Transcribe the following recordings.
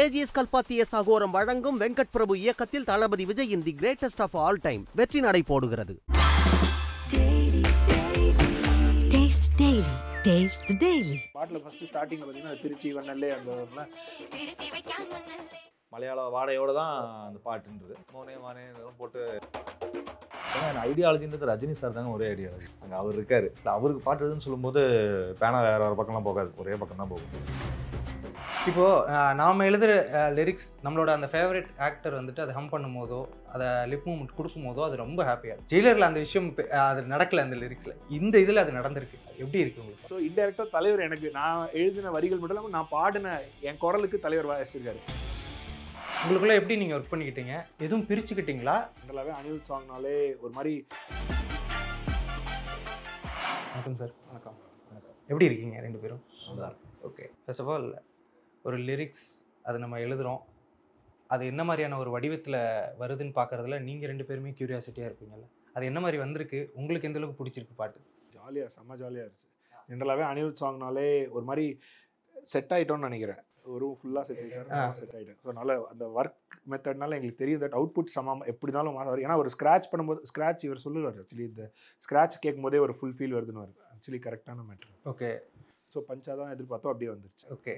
AGS கல்பாத்திய சகோரம் வழங்கும் வெங்கட் பிரபு இயக்கத்தில் தளபதி விஜயின் the greatest of all time வெற்றி நடை போடுகிறது. பாட்டில் ஃபர்ஸ்ட் ஸ்டார்டிங்ல பார்த்தீங்கன்னா திருச்சி வண்ணல்லே அந்த மலையாள வாடையோடு தான் அந்த பாட்டுன்றது மோனே மானே போட்டு ஐடியாலஜின்றது ரஜினி சார் தாங்க ஒரே ஐடியாலஜி. அங்கே அவர் இருக்காரு, அவருக்கு பாட்டு எதுன்னு சொல்லும்போது பேனா வேறு பக்கம்லாம் போகாது, ஒரே பக்கம் தான் போகும். இப்போது நாம் எழுதுகிற லிரிக்ஸ் நம்மளோட அந்த ஃபேவரட் ஆக்டர் வந்துட்டு அதை ஹம் பண்ணும் போதோ அதை லிப் மூமெண்ட் கொடுக்கும் போதோ அது ரொம்ப ஹாப்பியாக. ஜெயிலரில் அந்த விஷயம் அது நடக்கலை, அந்த லிரிக்ஸில் இந்த இதில் அது நடந்திருக்கு. எப்படி இருக்கு உங்களுக்கு? ஸோ இன்டெரக்டாக தலைவர் எனக்கு நான் எழுதின வரிகள் மட்டும் இல்லாமல் நான் பாடின என் குரலுக்கு தலைவர் வாசிச்சிருக்காரு. உங்களுக்குள்ள எப்படி நீங்கள் ஒர்க் பண்ணிக்கிட்டீங்க? எதுவும் பிரிச்சுக்கிட்டீங்களா? நல்லாவே அனிருத் சாங்னாலே ஒரு மாதிரி. வணக்கம் சார். வணக்கம். எப்படி இருக்கீங்க ரெண்டு பேரும்? நல்லா இருக்கு. ஓகே, ஃபர்ஸ்ட் ஆஃப் ஆல் ஒரு லிரிக்ஸ் அது நம்ம எழுதுகிறோம், அது என்ன மாதிரியான ஒரு வடிவத்தில் வருதுன்னு பார்க்குறதுல நீங்கள் ரெண்டு பேருமே க்யூரியாசிட்டியாக இருப்பீங்கல்ல, அது என்ன மாதிரி வந்திருக்கு? உங்களுக்கு எந்த அளவுக்கு பிடிச்சிருக்கு பாட்டு? ஜாலியாக, செம்ம ஜாலியாக இருந்துச்சு. ஜென்ரலாகவே அனிருத் சாங்னாலே ஒரு மாதிரி செட் ஆகிட்டோன்னு நினைக்கிறேன். ஒரு ஃபுல்லாக செட் ஆகிட்டேன். ஸோ அதனால் அந்த ஒர்க் மெத்தட்னால எங்களுக்கு தெரியும் தட் அவுட்புட் சமம் எப்படி இருந்தாலும் வரும். ஏன்னா ஒரு ஸ்க்ராட்ச் பண்ணும்போது ஸ்க்ராட்ச் இவர் சொல்லுவார் ஆக்சுவலி, இந்த ஸ்க்ராட்ச் கேட்கும் போதே ஒரு ஃபுல் ஃபீல் வருதுன்னு வருது. ஆக்சுவலி கரெக்டான மேட்ரு. ஓகே. ஸோ பஞ்சாக தான் எதிர்பார்த்தோம், அப்படியே வந்துருச்சு. ஓகே,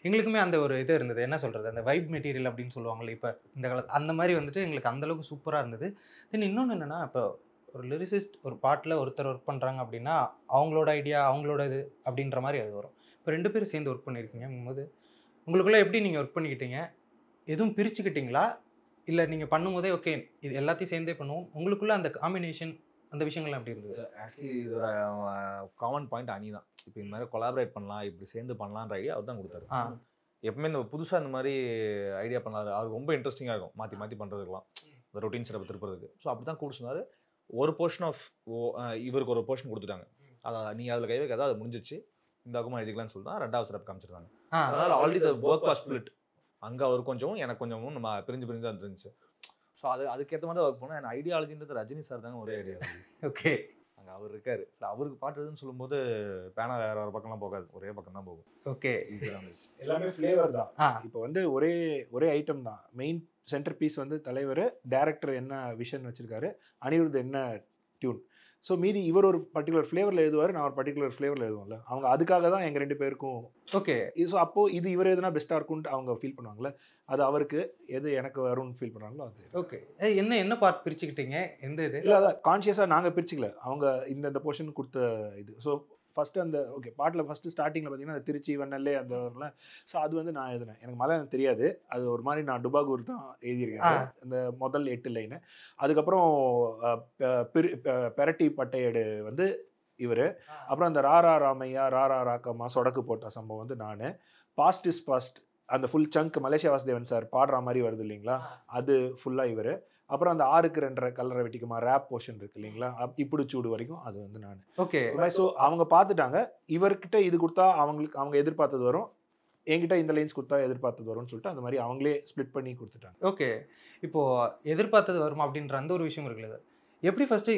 எங்களுக்குமே அந்த ஒரு இது இருந்தது, என்ன சொல்கிறது, அந்த வைப் மெட்டீரியல் அப்படின்னு சொல்லுவாங்கள்ல இப்போ இந்த காலத்து, அந்த மாதிரி வந்துட்டு எங்களுக்கு அந்தளவுக்கு சூப்பராக இருந்தது. தென் இன்னொன்று என்னென்னா, இப்போ ஒரு லிரிசிஸ்ட் ஒரு பாட்டில் ஒருத்தர் ஒர்க் பண்ணுறாங்க அப்படின்னா அவங்களோட ஐடியா அவங்களோட இது அப்படின்ற மாதிரி அது வரும். இப்போ ரெண்டு பேரும் சேர்ந்து ஒர்க் பண்ணியிருக்கீங்க போது உங்களுக்குள்ளே எப்படி நீங்கள் ஒர்க் பண்ணிக்கிட்டீங்க? எதுவும் பிரிச்சுக்கிட்டீங்களா இல்லை நீங்கள் பண்ணும்போதே ஓகே இது எல்லாத்தையும் சேர்ந்தே பண்ணுவோம், உங்களுக்குள்ளே அந்த காம்பினேஷன் அந்த விஷயங்கள்லாம் எப்படி இருந்தது? ஆக்சுவலி இதோட காமன் பாயிண்ட் அணி தான். இப்போ இந்த மாதிரி கொலாபரேட் பண்ணலாம், இப்படி சேர்ந்து பண்ணலான்ற ஐடியா அவர் தான் கொடுத்தாரு. எப்பவுமே இந்த புதுசாக இந்த மாதிரி ஐடியா பண்ணாரு, அவருக்கு ரொம்ப இன்ட்ரெஸ்டிங்காக இருக்கும் மாற்றி மாற்றி பண்ணுறதுக்குலாம், இந்த ரொட்டீன் செட்டப் திருப்புறதுக்கு. ஸோ அப்படி தான் கூப்பிட்டு சொன்னார். ஒரு போர்ஷன் ஆஃப் இவருக்கு ஒரு போர்ஷன் கொடுத்துட்டாங்க, அதை நீ அதில் கை வைக்காத, அது முடிஞ்சிச்சு, இந்த பக்கமாக எழுதிக்கலாம்னு சொல்லி தான் ரெண்டாவது செட்டப் காமிச்சிருந்தாங்க. அதனால் already the work was split. அங்கே அவர் கொஞ்சம் எனக்கு கொஞ்சமும் நம்ம பிரிஞ்சு பிரிஞ்சு தான் இருந்துச்சு. ஸோ அதுக்கேற்ற மாதிரி தான் ஒர்க் பண்ணோம். என் ஐடியாலஜின்றது ரஜினி சார் தாங்க ஒரே ஐடியாலஜி. ஓகே. அங்கே அவர் இருக்காரு, அவருக்கு பாட்டு எதுன்னு சொல்லும்போது பேனா வேறு பக்கம்லாம் போகாது, ஒரே பக்கம் தான் போகும். ஓகே, ஈஸியாக இருந்துச்சு. எல்லாமே ஃப்ளேவர் தான். இப்போ வந்து ஒரே ஐட்டம் தான். மெயின் சென்டர் பீஸ் வந்து தலைவர், டைரக்டர் என்ன விஷன் வச்சிருக்காரு, அனிருத் என்ன டியூன். ஸோ மீதி இவர் ஒரு பர்டிகுலர் ஃப்ளேவரில் எழுதுவார், நான் ஒரு பர்டிகுலர் ஃப்ளேவரில் எழுதுவோம்ல, அவங்க அதுக்காக தான் எங்கள் ரெண்டு பேருக்கும். ஓகே. ஸோ அப்போது இது இவர் எதுனா பெஸ்ட்டாக இருக்கும்னு அவங்க ஃபீல் பண்ணுவாங்களே, அது அவருக்கு எது எனக்கு வரும்னு ஃபீல் பண்ணுறாங்களோ அது. ஓகே. என்ன பார்ட் பிரிச்சுக்கிட்டீங்க? எந்த இது? இல்லை, அதான் கான்ஷியஸாக நாங்கள் பிரிச்சுக்கல, அவங்க இந்த போர்ஷன் கொடுத்த இது. ஸோ ஃபஸ்ட்டு அந்த ஓகே பாட்டில் ஃபஸ்ட்டு ஸ்டார்டிங்கில் பார்த்தீங்கன்னா அந்த திருச்சி வண்ணல்லே அந்த வரல. ஸோ அது வந்து நான் எழுதினேன், எனக்கு மலையாளம் தெரியாது, அது ஒரு மாதிரி நான் டுபாகூர் தான் எழுதியிருக்கேன் இந்த முதல் 8 லைனு. அதுக்கப்புறம் பெரட்டி பட்டையடு வந்து இவர், அப்புறம் அந்த ராரா ராமையா ராரா ராக்கம்மா சொடக்கு போட்ட சம்பவம் வந்து நான், பாஸ்ட் இஸ் பாஸ்ட் அந்த full chunk Malaysia Vasudevan sir பாடுற மாதிரி வருது இல்லைங்களா, அது ஃபுல்லாக இவர். அப்புறம் அந்த 6க்கு 2 கலரை வெட்டிக்குமா ரேப் போர்ஷன் இருக்கு இல்லைங்களா, இப்படி சூடு வரைக்கும் அது வந்து நான். ஓகே. ஸோ அவங்க பார்த்துட்டாங்க, இவர்கிட்ட இது கொடுத்தா அவங்க எதிர்பார்த்தது வரும், என்கிட்ட இந்த லைன்ஸ் கொடுத்தா எதிர்பார்த்தது வரும்னு சொல்லிட்டு அந்த மாதிரி அவங்களே ஸ்ப்ளிட் பண்ணி கொடுத்துட்டாங்க. ஓகே. இப்போது எதிர்பார்த்தது வருமா அப்படின்ற அந்த ஒரு விஷயம் இருக்குல்ல, எப்படி ஃபஸ்ட்டு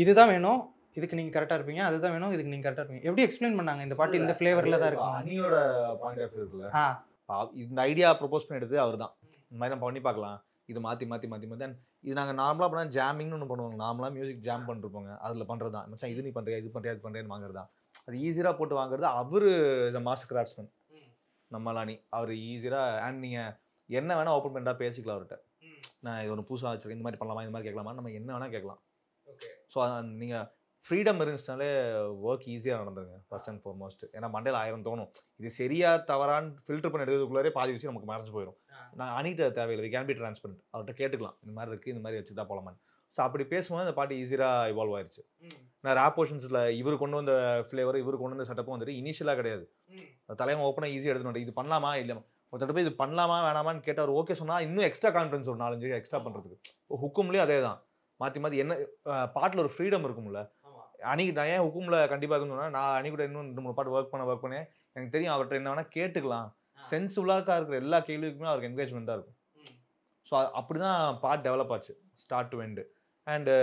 இதுதான் வேணும், இதுக்கு நீங்கள் கரெக்டாக இருப்பீங்க, அதுதான் வேணும், இதுக்கு நீங்கள் கரெக்டாக இருப்பீங்க, எப்படி எக்ஸ்பிளைன் பண்ணாங்க இந்த பாட்டு இந்த ஃப்ளேவரில் தான் இருக்கும்? அனியோட பாயிண்ட் ஆஃப் வியூ இருக்குல்ல, இந்த ஐடியா ப்ரொபோஸ் பண்ணி எடுத்து அவர் தான், இந்த மாதிரி நம்ம பண்ணி பார்க்கலாம், இது மாற்றி மாற்றி மாற்றி மாற்றி இது நாங்கள் நார்மலாக பண்ணால் ஜாமிங்னு ஒன்று பண்ணுவாங்க, நார்மலாக மியூசிக் ஜாம் பண்ணிருப்போங்க, அதில் பண்ணுறது தான் மச்சான், இது நீ பண்ணுறியா இது பண்ணுறியா இது பண்ணுறேன்னு வாங்குறது தான். அது ஈஸியாக போட்டு வாங்குறது. அவர் இஸ் அ மாஸ்டர் கிராஃப்ட்ஸ்மேன் நம்மளானி, அவர் ஈஸியாக. அண்ட் நீங்கள் என்ன வேணால் ஓப்பன் பண்ணிட்டா பேசிக்கலாம் அவர்கிட்ட, நான் இது ஒன்று புதுசாக வச்சுருக்கேன், இந்த மாதிரி பண்ணலாமா இந்த மாதிரி கேட்கலாமா, நம்ம என்ன வேணால் கேட்கலாம். ஓகே. ஸோ நீங்கள் ஃப்ரீடம் இருந்துச்சுனாலே ஒர்க் ஈஸியாக நடந்துருங்க ஃபர்ஸ்ட் அண்ட் ஃபார்மோஸ்ட். ஏன்னா மண்டையில் 1000 தோணும், இது சரியாக தவறான்னு ஃபில்டர் பண்ணி எடுக்கிறதுக்குள்ளே பாதி விஷயம் நமக்கு மறைஞ்சு போயிடும். நான் அனிட்ட தேவையில்லை, கேன் பி டிரான்ஸ்பரண்ட், அவர்கிட்ட கேட்டுக்கலாம் இந்த மாதிரி இருக்குது, இந்த மாதிரி வச்சுக்கிட்டா போகலாமான்னு. ஸோ அப்படி பேசும்போது அந்த பாட்டு ஈஸியாக இவால்வ் ஆயிடுச்சு. நான் ரேப் போர்ஷன்ஸில் இவர் கொண்டு வந்த ஃப்ளேவர், இவர் கொண்டு வந்த செட்டப்பும் வந்துட்டு இனிஷியலாக கிடையாது, தலைமை ஓப்பனாக ஈஸியாக எடுத்துட்டு இது பண்ணலாமா இல்லை ஒருத்தர் போய் இது பண்ணலாமா வேணாமான்னு கேட்டால் அவர் ஓகே சொன்னால் இன்னும் எக்ஸ்ட்ரா கான்ஃபிடன்ஸ் ஒரு 4-5 எக்ஸ்ட்ரா பண்ணுறதுக்கு. ஹுக்கும்லேயும் அதே தான், மாற்றி மாற்றி என்ன பாட்டில் ஒரு ஃப்ரீடம் இருக்கும்ல. அன்னைக்கு நான் ஏன் ஹுக்குமில் கண்டிப்பாக இருக்குன்னு நான் அன்னைக்கு இன்னும் 2-3 பாட்டு ஒர்க் பண்ணேன், எனக்கு தெரியும் அவர்கிட்ட என்ன வேணால் கேட்டுக்கலாம், சென்சிபிளாக இருக்கிற எல்லா கேள்விக்குமே அவருக்கு என்கேஜ்மெண்ட் தான் இருக்கும். ஸோ அப்படி தான் பாட் டெவலப் ஆச்சு ஸ்டார்ட் டு எண்டு. அண்டு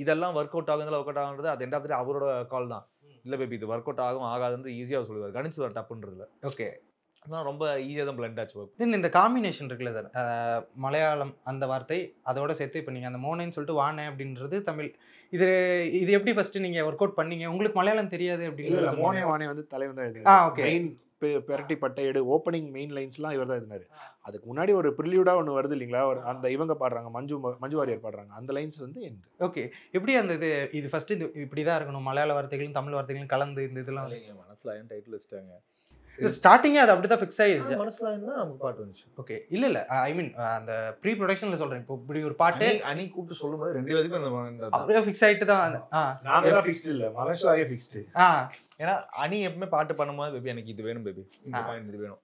இதெல்லாம் ஒர்க் அவுட் ஆகுதுல ஒர்க் அவுட் ஆகுன்றது அது எண்ட் ஆஃப் த டே அவரோட கால் தான். இல்லை பேபி இது ஒர்க் அவுட் ஆகும் ஆகாதுன்னு ஈஸியாக சொல்லுவார், கணிச்சு டப்புன்றதுல. ஓகே. அதெல்லாம் ரொம்ப ஈஸியாக தான் பிளண்ட் ஆச்சு. தென் இந்த காம்பினேஷன் இருக்குல்ல சார், மலையாளம் அந்த வார்த்தை அதோட சேர்த்து இப்போ நீங்கள் அந்த மோனேன்னு சொல்லிட்டு வானே அப்படின்றது தமிழ். இது இது எப்படி ஃபர்ஸ்ட் நீங்கள் ஒர்க் அவுட் பண்ணீங்க? உங்களுக்கு மலையாளம் தெரியாது இல்லை மோனே அப்படின்னு? வானே வந்து தலைவன் தான் ஆ, எழுதினார். okay. மெயின் பெரட்டி பட்டையெடு ஓப்பனிங் மெயின் லைன்ஸ்லாம் இவர் தான் எழுதினார். அதுக்கு முன்னாடி ஒரு ப்ரில்யூடாக ஒன்று வருது இல்லைங்களா, ஒரு அந்த இவங்க பாடுறாங்க, மஞ்சு வாரியர் பாடுறாங்க, அந்த லைன்ஸ் வந்து எந்த ஓகே. எப்படி அந்த இது ஃபர்ஸ்ட் இது இப்படி தான் இருக்கணும், மலையாள வார்த்தைகளும் தமிழ் வார்த்தைகளும் கலந்து இந்த இதெல்லாம் மனசில் ஏன் டைட்டில் வச்சுட்டாங்க, ஸ்டார்டிங்கே அது அப்படி தான் ஃபிக்ஸ் ஆயிடுச்சு. மனசில் இருந்தால் நமக்கு பாட்டு வந்துச்சு. ஓகே. இல்லை ஐ மீன் அந்த ப்ரீ ப்ரொடக்ஷனில் சொல்கிறேன். இப்போ இப்படி ஒரு பாட்டு அணி கூப்பிட்டு சொல்லும்போது 2 பேருக்கும் அப்படியே ஃபிக்ஸ் ஆகிட்டு தான் நாங்கள் ஃபிக்ஸ்டு இல்லை, மலேசியாவே ஃபிக்ஸ்டு. ஏன்னா அணி எப்பவுமே பாட்டு பண்ணும்போது பேபி எனக்கு இது வேணும், பேபி இந்த பாயிண்ட் இது வேணும்.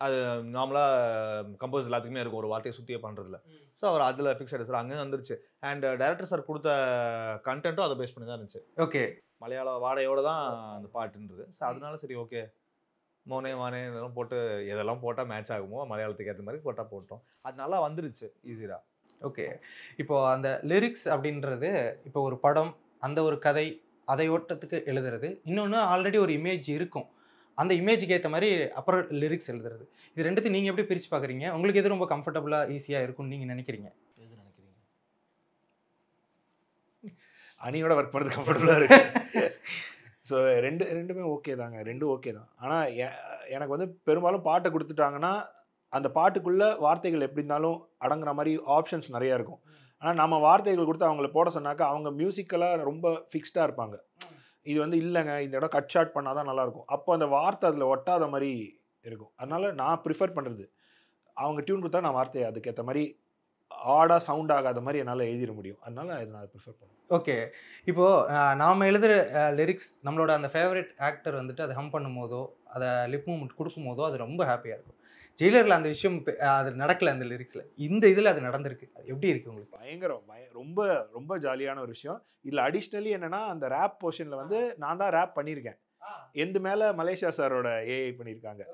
அது நார்மலாக கம்போஸ் எல்லாத்துக்குமே இருக்கும், ஒரு வார்த்தையை சுற்றியே பண்ணுறதுல. ஸோ அவர் அதில் ஃபிக்ஸ் ஆகிடுச்சு, அங்கே வந்துருச்சு. அண்ட் டேரக்டர் சார் கொடுத்த கண்டென்ட்டும் அதை பேஸ் பண்ணி தான் இருந்துச்சு. ஓகே. மலையாள வாடையோடு தான் அந்த பாட்டுன்றது. ஸோ அதனால சரி ஓகே மோனே வானே இதெல்லாம் போட்டு எதெல்லாம் போட்டால் மேட்ச் ஆகுமோ மலையாளத்துக்கு ஏற்ற மாதிரி போட்டால் போட்டோம். அது நல்லா வந்துருச்சு ஈஸியாக. ஓகே. இப்போது அந்த லிரிக்ஸ் அப்படின்றது இப்போ ஒரு படம், அந்த ஒரு கதை, அதை ஓட்டத்துக்கு எழுதுறது. இன்னொன்று ஆல்ரெடி ஒரு இமேஜ் இருக்கும், அந்த இமேஜுக்கு ஏற்ற மாதிரி அப்புறம் லிரிக்ஸ் எழுதுறது. இது ரெண்டுத்தையும் நீங்கள் எப்படி பிரித்து பார்க்குறீங்க? உங்களுக்கு எது ரொம்ப கம்ஃபர்டபுளாக ஈஸியாக இருக்கும்னு நீங்கள் நினைக்கிறீங்க? எது நினைக்கிறீங்க? அணியோட ஒர்க் பண்ணுறது கம்ஃபர்டபுளாக இருக்குது. ஸோ ரெண்டுமே ஓகே தாங்க, ரெண்டும் ஓகே தான். ஆனால் எனக்கு வந்து பெரும்பாலும் பாட்டை கொடுத்துட்டாங்கன்னா அந்த பாட்டுக்குள்ளே வார்த்தைகள் எப்படி இருந்தாலும் அடங்குற மாதிரி ஆப்ஷன்ஸ் நிறையா இருக்கும். ஆனால் நம்ம வார்த்தைகள் கொடுத்து அவங்கள போட சொன்னாக்கா அவங்க மியூசிக்கலாக ரொம்ப ஃபிக்ஸ்டாக இருப்பாங்க. இது வந்து இல்லைங்க இந்த இடம் கட் ஷாட் பண்ணால் தான் நல்லாயிருக்கும், அப்போ அந்த வார்த்தை அதில் ஒட்டாத மாதிரி இருக்கும். அதனால் நான் ப்ரிஃபர் பண்ணுறது அவங்க டியூன் கொடுத்தா நான் வார்த்தையை அதுக்கேற்ற மாதிரி ஆடாக சவுண்ட் ஆகாத மாதிரி என்னால் எழுதிட முடியும். அதனால இதை நான் ப்ரிஃபர் பண்ணுவேன். ஓகே. இப்போது நாம் எழுதுகிற லிரிக்ஸ் நம்மளோட அந்த ஃபேவரட் ஆக்டர் வந்துட்டு அதை ஹம் பண்ணும் போதோ அதை லிப் மூமெண்ட் கொடுக்கும் போதோ அது ரொம்ப ஹாப்பியாக இருக்கும். ஜெயிலரில் அந்த விஷயம் அது நடக்கலை, அந்த லிரிக்ஸில். இந்த இதில் அது நடந்திருக்கு. அது எப்படி இருக்குது உங்களுக்கு? பயங்கரம் ரொம்ப ரொம்ப ஜாலியான ஒரு விஷயம். இதில் அடிஷ்னலி என்னென்னா அந்த ரேப் போர்ஷனில் வந்து நான் தான் ரேப் பண்ணியிருக்கேன். எந்த மேலே மலேசியா சாரோட ஏஐ பண்ணியிருக்காங்க.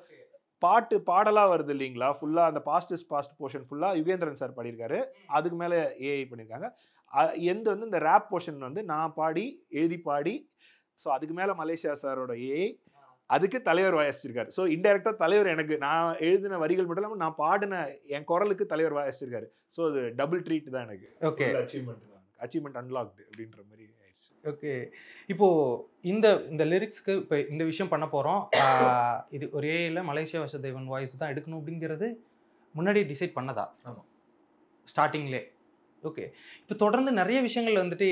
பாடலாக வருது இல்லைங்களா, ஃபுல்லாக அந்த பாஸ்ட் இஸ் பாஸ்ட் போர்ஷன் ஃபுல்லாக யுகேந்திரன் சார் பாடியிருக்காரு, அதுக்கு மேலே ஏஐ பண்ணியிருக்காங்க. எந்த வந்து இந்த ரேப் போர்ஷன் வந்து நான் எழுதி பாடி, ஸோ அதுக்கு மேலே மலேசியா சாரோட ஏஐ அதுக்கு தலைவர் வாசிச்சிருக்காரு. ஸோ இன்டெரக்டாக தலைவர் எனக்கு நான் எழுதின வரிகள் மட்டும் இல்லாமல் நான் பாடின என் குரலுக்கு தலைவர் வாசிச்சிருக்காரு. ஸோ அது டபுள் ட்ரீட் தான் எனக்கு. ஓகே. அச்சீவ்மெண்ட் அன்லாக்டு அப்படின்ற மாதிரி ஆயிடுச்சு. ஓகே. இப்போது இந்த லிரிக்ஸ்க்கு இப்போ இந்த விஷயம் பண்ண போகிறோம், இது ஒரே இல்லை மலேசியா வாசுதேவன் வாய்ஸ் தான் எடுக்கணும் அப்படிங்கிறது முன்னாடி டிசைட் பண்ணதா? ஆமாம், ஸ்டார்டிங்லே. ஓகே. இப்போ தொடர்ந்து நிறைய விஷயங்கள் வந்துட்டு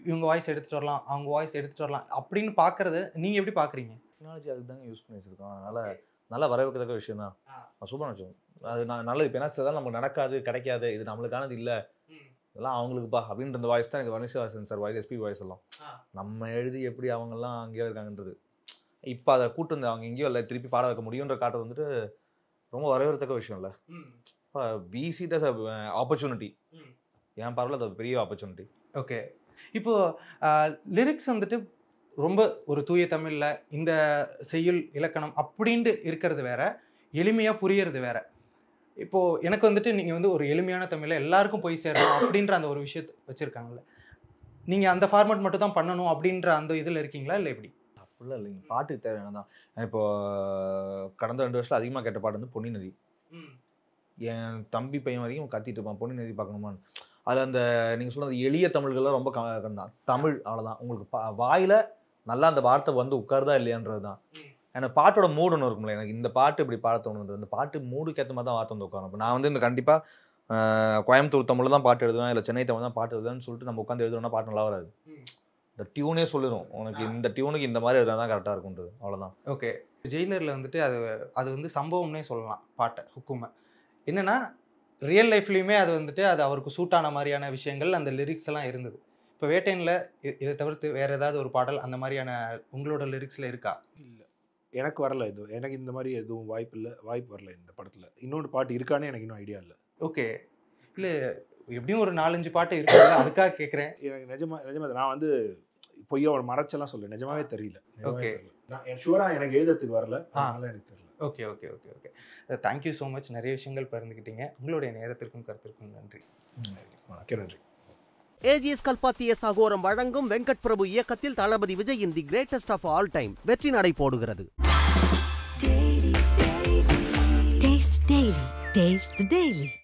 இவங்க வாய்ஸ் எடுத்துகிட்டு வரலாம், அவங்க வாய்ஸ் எடுத்துகிட்டு வரலாம் அப்படின்னு பார்க்குறது நீங்கள் எப்படி பார்க்குறீங்க? டெக்னாலஜி அதுக்கு தாங்க யூஸ் பண்ணி வச்சுருக்கோம். அதனால் நல்லா வரவேற்கத்தக்க விஷயம் தான். சூப்பராக வச்சோம். அது நல்லது. இப்போ என்ன சார் நமக்கு நடக்காது, கிடைக்காது, இது நம்மளுக்கானது இல்லை, இதெல்லாம் அவங்களுக்குப்பா அப்படின்ற இந்த வாய்ஸ் தான் எனக்கு வனிஷாவாசன் சார் வாய்ஸ், எஸ்பி வாய்ஸ் எல்லாம் நம்ம எழுதி எப்படி அவங்கெல்லாம் அங்கேயோ இருக்காங்கன்றது. இப்போ அதை கூட்டு வந்து அவங்க எங்கேயோ இல்லை திருப்பி பாட வைக்க முடியுன்ற காட்டுறது வந்துட்டு ரொம்ப வரவேற்கத்தக்க விஷயம் இல்லை. இப்போ பிசிட் அஸ் ஆப்பர்ச்சுனிட்டி, என் பார்வையில் அது பெரிய ஆப்பர்ச்சுனிட்டி. ஓகே. இப்போது லிரிக்ஸ் வந்துட்டு ரொம்ப ஒரு தூய தமிழில் இந்த செய்யுள் இலக்கணம் அப்படின்ட்டு இருக்கிறது வேற, எளிமையாக புரியறது வேற. இப்போது எனக்கு வந்துட்டு நீங்கள் வந்து ஒரு எளிமையான தமிழில் எல்லாருக்கும் போய் சேரணும் அப்படின்ற அந்த ஒரு விஷயத்தை வச்சுருக்காங்கல்ல, நீங்கள் அந்த ஃபார்மேட் மட்டும் தான் பண்ணணும் அப்படின்ற அந்த இதில் இருக்கீங்களா இல்லை எப்படி? அப்படிலாம் இல்லைங்க, பாட்டுக்கு தேவையான தான். இப்போது கடந்த 2 வருஷத்தில் அதிகமாக கேட்ட பாட்டு வந்து பொன்னி நதி. என் தம்பி பையன் வரைக்கும் கத்திட்டு இருப்பான் பொன்னி நதி பார்க்கணுமான்னு. அதில் அந்த நீங்கள் சொல்ல அந்த எளிய தமிழ்கள்லாம் ரொம்ப தான் தமிழ், அவ்வளோதான். உங்களுக்கு வாயில் நல்லா அந்த வார்த்தை வந்து உட்காருதா இல்லையான்றது தான். எனக்கு பாட்டோட மூடு ஒன்று இருக்கும்ல, எனக்கு இந்த பாட்டு இப்படி பாட தோணுது, இந்த பாட்டு மூடுக்கு ஏற்ற மாதிரி தான் வார்த்தை வந்து உட்காரும். இப்போ நான் வந்து இந்த கண்டிப்பாக கோயம்புத்தூர் தமிழில் தான் பாட்டு எழுதுவேன், இல்லை சென்னை தமிழ் தான் பாட்டு எழுதுவேன்னு சொல்லிட்டு நம்ம உட்காந்து எழுதுறோம்னா பாட்டு நல்லா வராது. இந்த டியூனே சொல்லிடும் உனக்கு இந்த டியூனுக்கு இந்த மாதிரி எழுதுனா தான் கரெக்டாக இருக்குன்றது, அவ்வளோதான். ஓகே. ஜெயிலரில் வந்துட்டு அது வந்து சம்பவம்னே சொல்லலாம் பாட்டை, ஹுக்குமை. என்னென்னா ரியல் லைஃப்லேயுமே அது வந்துட்டு அது அவருக்கு சூட்டான மாதிரியான விஷயங்கள் அந்த லிரிக்ஸ் எல்லாம் இருந்தது. இப்போ வேட்டையனில் இதை தவிர்த்து வேறு ஏதாவது ஒரு பாடல் அந்த மாதிரியான உங்களோட லிரிக்ஸில் இருக்கா? இல்லை, எனக்கு வரல. எனக்கு இந்த மாதிரி எதுவும் வாய்ப்பு வரல இந்த படத்தில். இன்னொரு பாட்டு இருக்கானே எனக்கு இன்னும் ஐடியா இல்லை. ஓகே. இல்லை எப்படியும் ஒரு 4-5 பாட்டு இருக்குல்ல, அதுக்காக கேட்குறேன். எனக்கு நிஜமாக நான் வந்து பொய்யா ஒரு மறைச்செல்லாம் சொல்ல, நிஜமாவே தெரியல. ஓகே. நான் ஷூராக எனக்கு எழுதுறதுக்கு வரல, அதனால எனக்கு தெரியல. Okay okay okay okay. Thank you so much. நிறைய விஷயங்கள் பகிர்ந்துக்கிட்டீங்க. உங்களுடைய நேரத்திற்கும் கருத்திற்கும் நன்றி. நன்றி. ஏஜிஎஸ் கல்பாத்திய சாகோரம் வழங்கும் வெங்கட் பிரபு இயக்கத்தில் தளபதி விஜயின் the greatest of all time வெற்றி நடை போடுகிறது. Daily. Taste the Daily.